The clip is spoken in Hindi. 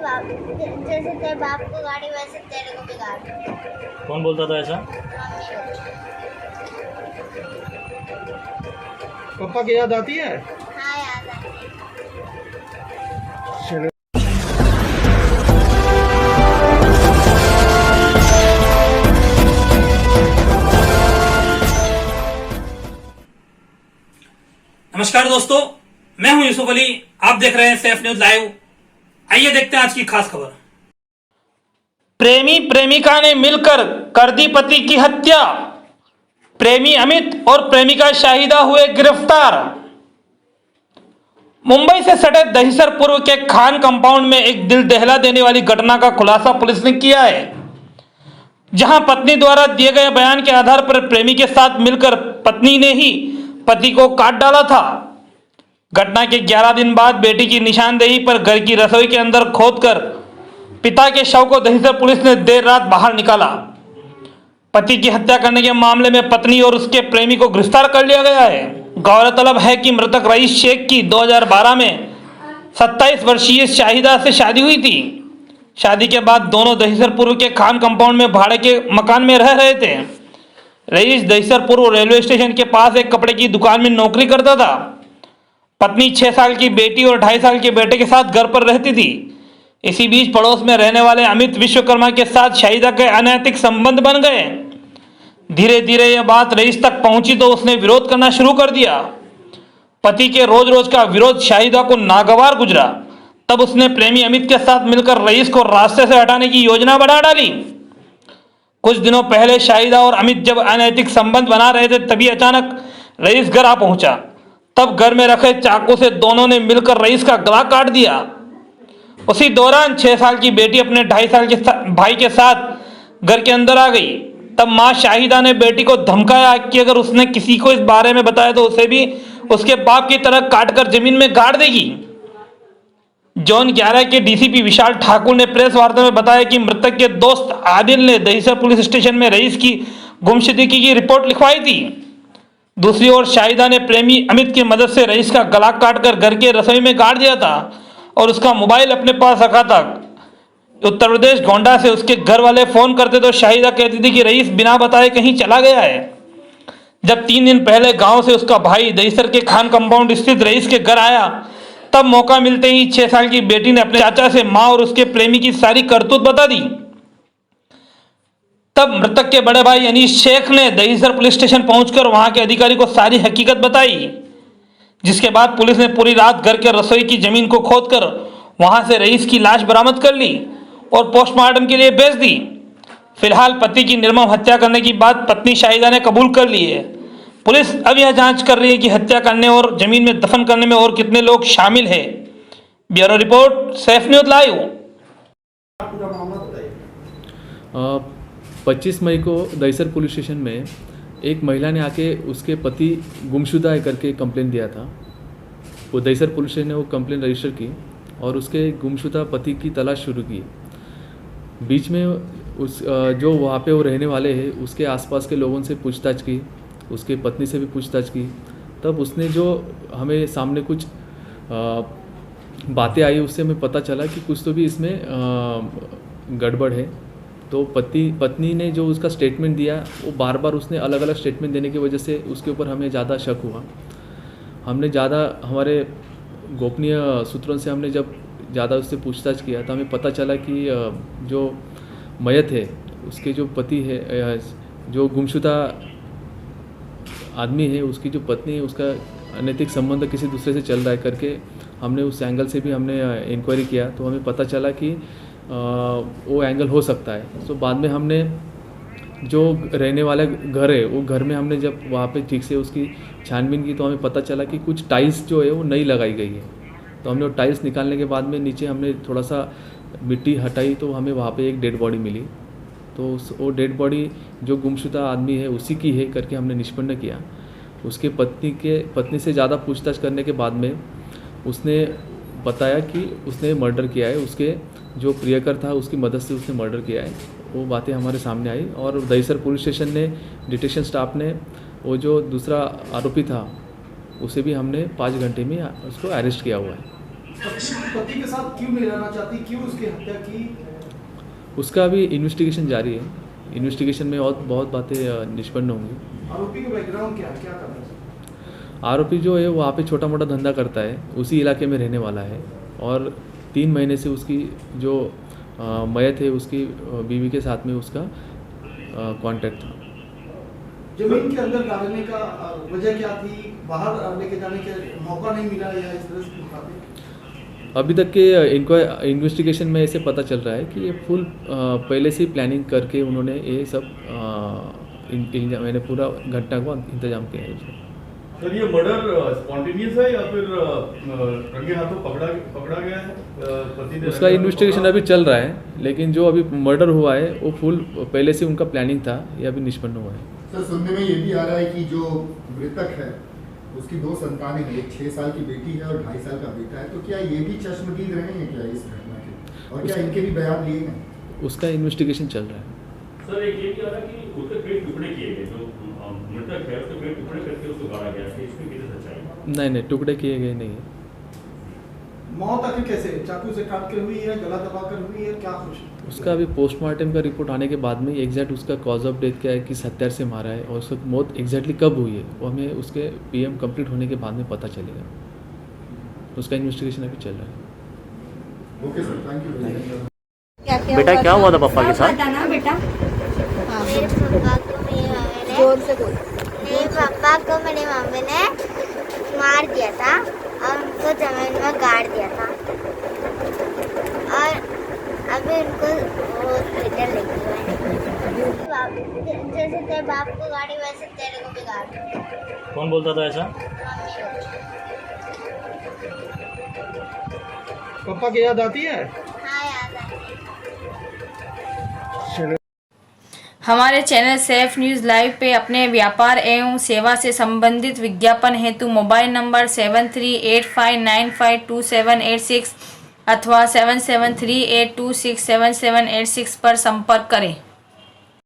बाप, जैसे तेरे बाप को गाड़ी वैसे तेरे को भी गाड़ी। कौन बोलता था ऐसा? मम्मी को। पापा की याद आती है? हाँ याद आती है। चलो। नमस्कार दोस्तों, मैं हूं यूसुफ अली। आप देख रहे हैं सैफ न्यूज लाइव। आइए देखते हैं आज की खास खबर। प्रेमी प्रेमिका ने मिलकर कर दी पति की हत्या। प्रेमी अमित और प्रेमिका शाहिदा हुए गिरफ्तार। मुंबई से सटे दहिसर पूर्व के खान कंपाउंड में एक दिल दहला देने वाली घटना का खुलासा पुलिस ने किया है, जहां पत्नी द्वारा दिए गए बयान के आधार पर प्रेमी के साथ मिलकर पत्नी ने ही पति को काट डाला था। घटना के 11 दिन बाद बेटी की निशानदेही पर घर की रसोई के अंदर खोदकर पिता के शव को दहिसर पुलिस ने देर रात बाहर निकाला। पति की हत्या करने के मामले में पत्नी और उसके प्रेमी को गिरफ्तार कर लिया गया है। गौरतलब है कि मृतक रईस शेख की 2012 में 27 वर्षीय शाहिदा से शादी हुई थी। शादी के बाद दोनों दहिसर पूर्व के खान कंपाउंड में भाड़े के मकान में रह रहे थे। रईस दहिसर पूर्व रेलवे स्टेशन के पास एक कपड़े की दुकान में नौकरी करता था। पत्नी 6 साल की बेटी और 2.5 साल के बेटे के साथ घर पर रहती थी। इसी बीच पड़ोस में रहने वाले अमित विश्वकर्मा के साथ शाहिदा के अनैतिक संबंध बन गए। धीरे धीरे यह बात रईस तक पहुंची तो उसने विरोध करना शुरू कर दिया। पति के रोज रोज का विरोध शाहिदा को नागवार गुजरा। तब उसने प्रेमी अमित के साथ मिलकर रईस को रास्ते से हटाने की योजना बना डाली। कुछ दिनों पहले शाहिदा और अमित जब अनैतिक संबंध बना रहे थे, तभी अचानक रईस घर आ पहुंचा। तब घर में रखे चाकू से दोनों ने मिलकर रईस का गला काट दिया। उसी दौरान 6 साल की बेटी अपने 2.5 साल के भाई के साथ घर के अंदर आ गई। तब मां शाहिदा ने बेटी को धमकाया कि अगर उसने किसी को इस बारे में बताया तो उसे भी उसके बाप की तरह काटकर जमीन में गाड़ देगी। जोन 11 के डीसीपी विशाल ठाकुर ने प्रेस वार्ता में बताया कि मृतक के दोस्त आदिल ने दहिसर पुलिस स्टेशन में रईस की गुमशुदगी की रिपोर्ट लिखवाई थी। दूसरी ओर शाहिदा ने प्रेमी अमित की मदद से रईस का गला काटकर घर के रसोई में गाड़ दिया था और उसका मोबाइल अपने पास रखा था। उत्तर प्रदेश गोंडा से उसके घर वाले फोन करते तो शाहिदा कहती थी कि रईस बिना बताए कहीं चला गया है। जब 3 दिन पहले गांव से उसका भाई दहिसर के खान कंपाउंड स्थित रईस के घर आया, तब मौका मिलते ही 6 साल की बेटी ने अपने चाचा से मां और उसके प्रेमी की सारी करतूत बता दी। तब मृतक के बड़े भाई अनीस शेख ने दहिसर पुलिस स्टेशन पहुंचकर वहां के अधिकारी को सारी हकीकत बताई, जिसके बाद पुलिस ने पूरी रात घर के रसोई की जमीन को खोदकर वहां से रईस की लाश बरामद कर ली और पोस्टमार्टम के लिए भेज दी। फिलहाल पति की निर्मम हत्या करने की बात पत्नी शाहिदा ने कबूल कर ली है। पुलिस अब यह जांच कर रही है कि हत्या करने और जमीन में दफन करने में और कितने लोग शामिल हैं। Bureau report, Saif news live. 25 मई को दहिसर पुलिस स्टेशन में एक महिला ने आके उसके पति गुमशुदा है करके कंप्लेन दिया था। वो दहिसर पुलिस स्टेशन ने वो कंप्लेन रजिस्टर की और उसके गुमशुदा पति की तलाश शुरू की। बीच में उस जो वहाँ पे वो रहने वाले हैं उसके आसपास के लोगों से पूछताछ की, उसके पत्नी से भी पूछताछ की। तब उसने जो हमें सामने कुछ बातें आई, उससे हमें पता चला कि कुछ तो भी इसमें गड़बड़ है। तो पत्नी ने जो उसका स्टेटमेंट दिया, वो बार बार उसने अलग अलग स्टेटमेंट देने की वजह से उसके ऊपर हमें ज़्यादा शक हुआ। हमने ज़्यादा हमारे गोपनीय सूत्रों से हमने जब ज़्यादा उससे पूछताछ किया तो हमें पता चला कि जो मयत है उसके जो पति है, जो गुमशुदा आदमी है, उसकी जो पत्नी है, उसका अनैतिक संबंध किसी दूसरे से चल रहा है करके हमने उस एंगल से भी हमने इंक्वायरी किया। तो हमें पता चला कि वो एंगल हो सकता है। तो बाद में हमने जो रहने वाला घर है वो घर में हमने जब वहाँ पे ठीक से उसकी छानबीन की तो हमें पता चला कि कुछ टाइल्स जो है वो नई लगाई गई है। तो हमने वो टाइल्स निकालने के बाद में नीचे हमने थोड़ा सा मिट्टी हटाई तो हमें वहाँ पे एक डेड बॉडी मिली। तो वो डेड बॉडी जो गुमशुदा आदमी है उसी की है करके हमने निष्पन्न किया। उसके पत्नी से ज़्यादा पूछताछ करने के बाद में उसने बताया कि उसने मर्डर किया है, उसके जो प्रियकर था उसकी मदद से उसने मर्डर किया है। वो बातें हमारे सामने आई और दहिसर पुलिस स्टेशन ने, डिटेक्शन स्टाफ ने वो जो दूसरा आरोपी था उसे भी हमने 5 घंटे में उसको अरेस्ट किया हुआ है। पति के साथ क्यों नहीं रहना चाहती, क्यों उसकी हत्या की? उसका अभी इन्वेस्टिगेशन जारी है। इन्वेस्टिगेशन में और बहुत बातें निष्पन्न होंगी। आरोपी का बैकग्राउंड क्या है, क्या करना है? आरोपी जो है वहाँ पे छोटा मोटा धंधा करता है, उसी इलाके में रहने वाला है और 3 महीने से उसकी जो मयत है उसकी बीवी के साथ में उसका कांटेक्ट था। जमीन के अंदर डालने का वजह क्या थी? बाहर लेके जाने का मौका नहीं मिला या इस तरह से बातें? अभी तक के इन्वेस्टिगेशन में ऐसे पता चल रहा है कि ये फुल पहले से ही प्लानिंग करके उन्होंने ये सब मैंने पूरा घटना को इंतजाम किया है उसमें। सर ये मर्डर स्पॉन्टेनियस है या फिर रंगे हाथों पकड़ा गया है? पति ने उसका इन्वेस्टिगेशन अभी चल रहा है, लेकिन जो अभी मर्डर हुआ है वो फुल पहले से उनका प्लानिंग था, ये अभी निष्पन्न हुआ है। सर सुनने में ये भी आ रहा है कि जो मृतक है उसकी 2 संतानें हैं, एक 6 साल की बेटी है और 2.5 साल का बेटा है, तो क्या ये भी चश्मदीद रहे हैं क्या इस घटना के, और क्या इनके भी बयान लिए गए? उसका इन्वेस्टिगेशन चल रहा है। सर एक ये भी आ रहा है कि उसके पेट टुकड़े किए गए, जो मृतक है उसके पेट टुकड़े करके उसको गाड़ा गया है, इसमें कितनी सच्चाई? नहीं, टुकड़े किए गए नहीं है। मौत आखिर कैसे, चाकू से काट कर हुई है, गला दबा कर हुई है, क्या कुछ? उसका अभी पोस्टमार्टम का रिपोर्ट आने के बाद में एग्जैक्ट उसका कॉज ऑफ डेथ क्या है, किस हथियार से मारा है और उसकी मौत एग्जैक्टली कब हुई है वो हमें उसके पीएम कंप्लीट होने के बाद में पता चलेगा। उसका इन्वेस्टिगेशन अभी चल रहा है। Okay sir, thank you. बेटा क्या हुआ था पापा के साथ? बताना बेटा। मेरे पापा को मेरी मम्मी ने जोर से बोल। मेरे पापा को मेरी मम्मी ने मार दिया था और उनको जमीन में गाड़ दिया था और अभी उनको हॉस्पिटल लेके गए। जैसे तेरे बाप को गाड़ी वैसे तेरे को भी गाड़ी। कौन बोलता था ऐसा? पापा की याद आती है? हाँ याद आती है। हमारे चैनल सेफ न्यूज़ लाइव पे अपने व्यापार एवं सेवा से संबंधित विज्ञापन हेतु मोबाइल नंबर 7385952786 अथवा 7738267786 पर संपर्क करें।